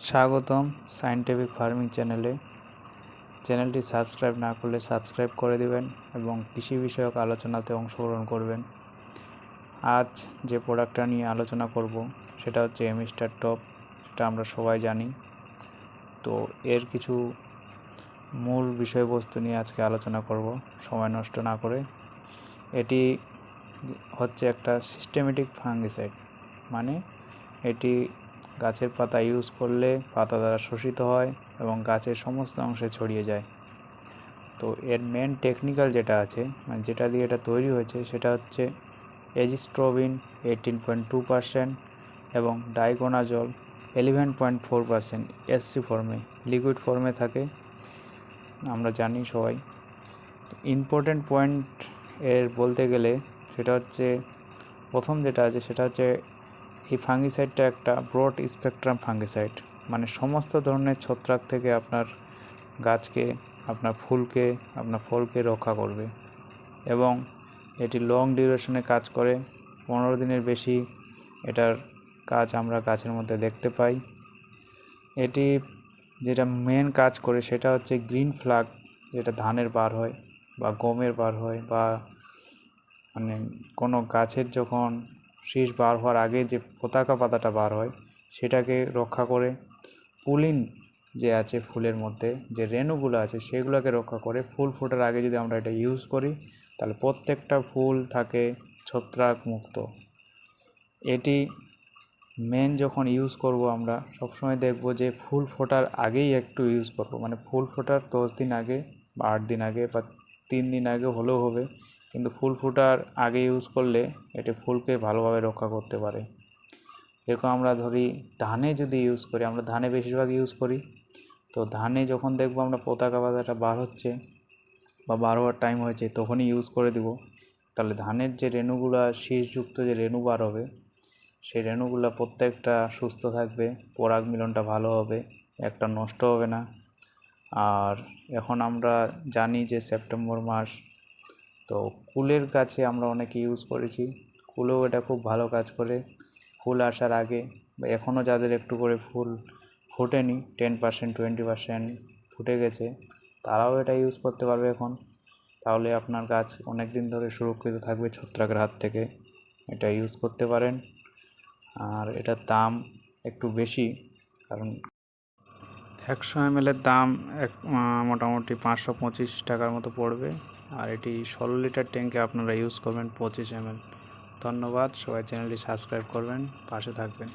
স্বাগতম scientific farming চ্যানেলটি subscribe না করলে সাবস্ক্রাইব করে দিবেন এবং কৃষি বিষয়ক আলোচনাতে অংশগ্রহণ করবেন। আজ যে প্রোডাক্টটা নিয়ে আলোচনা করব সেটা হচ্ছে এমিস্টার টপ। এটা আমরা সবাই জানি। তো এর কিছু মূল বিষয়বস্তু নিয়ে আজকে আলোচনা করব সময় নষ্ট না করে। এটি হচ্ছে একটা সিস্টেমেটিক ফাঙ্গিসাইড, মানে এটি গাছের পাতা ইউজ করলে পাতা দ্বারা শোষিত হয় এবং গাছের সমস্ত অংশে ছড়িয়ে যায়। তো এর মেন টেকনিক্যাল যেটা আছে, মানে যেটা দিয়ে এটা তৈরি হয়েছে, সেটা হচ্ছে এজিস্ট্রোবিন 18.2% এবং ডাইকোনাজল 11.4% এসসি ফর্মে, লিকুইড ফর্মে থাকে, আমরা জানি সবাই। ইম্পর্টেন্ট পয়েন্ট এর বলতে গেলে সেটা হচ্ছে, প্রথম যেটা আছে সেটা হচ্ছে এই ফাঙ্গিসাইডটা একটা ব্রড স্পেকট্রাম ফাঙ্গিসাইড, মানে সমস্ত ধরনের ছত্রাক থেকে আপনার গাছকে, আপনার ফুলকে, আপনার ফলকে রক্ষা করবে এবং এটি লং ডিউরেশনে কাজ করে। 15 দিনের বেশি এটার কাজ আমরা গাছের মধ্যে দেখতে পাই। এটি যেটা মেন কাজ করে সেটা হচ্ছে গ্রিন ফ্লাগ, যেটা ধানের বার হয় বা গমের বার হয়, বা মানে কোনো গাছের যখন শীষ বার হওয়ার আগে যে পতাকা পাতাটা বার হয় সেটাকে রক্ষা করে। পুলিন যে আছে ফুলের মধ্যে, যে রেণুগুলো আছে সেগুলোকে রক্ষা করে। ফুল ফোটার আগে যদি আমরা এটা ইউজ করি তাহলে প্রত্যেকটা ফুল থাকে ছত্রাক মুক্ত। এটি মেন যখন ইউজ করব আমরা সবসময় দেখব যে ফুল ফোটার আগেই একটু ইউজ করব, মানে ফুল ফোটার 10 দিন আগে বা 8 দিন আগে বা 3 দিন আগে হলেও হবে, কিন্তু ফুল ফোটার আগে ইউজ করলে এটি ফুলকে ভালোভাবে রক্ষা করতে পারে। যেরকম আমরা ধরি ধানে যদি ইউজ করি, আমরা ধানে বেশিরভাগ ইউজ করি, তো ধানে যখন দেখবো আমরা পতাকা পাতাটা বার হচ্ছে বা বার হওয়ার টাইম হয়েছে তখনই ইউজ করে দিব, তাহলে ধানের যে রেণুগুলো, শীষযুক্ত যে রেণু বার হবে, সেই রেণুগুলো প্রত্যেকটা সুস্থ থাকবে, পরাগ মিলনটা ভালো হবে, একটা নষ্ট হবে না। আর এখন আমরা জানি যে সেপ্টেম্বর মাস, তো কুলের গাছে আমরা অনেকে ইউজ করেছি, কুলেও এটা খুব ভালো কাজ করে। ফুল আসার আগে বা এখনও যাদের একটু করে ফুল ফোটেনি, 10% 20% ফুটে গেছে, তারাও এটা ইউজ করতে পারবে এখন। তাহলে আপনার গাছ অনেক দিন ধরে সুরক্ষিত থাকবে ছত্রাকের হাত থেকে। এটা ইউজ করতে পারেন। আর এটার দাম একটু বেশি, কারণ 100 ml দাম মোটামুটি 525 টাকার মতো পড়বে। আর এটি 16 লিটার ট্যাঙ্কে আপনারা ইউজ করবেন 25 ml। ধন্যবাদ, সবাই চ্যানেলটি সাবস্ক্রাইব করবেন, পাশে থাকবেন।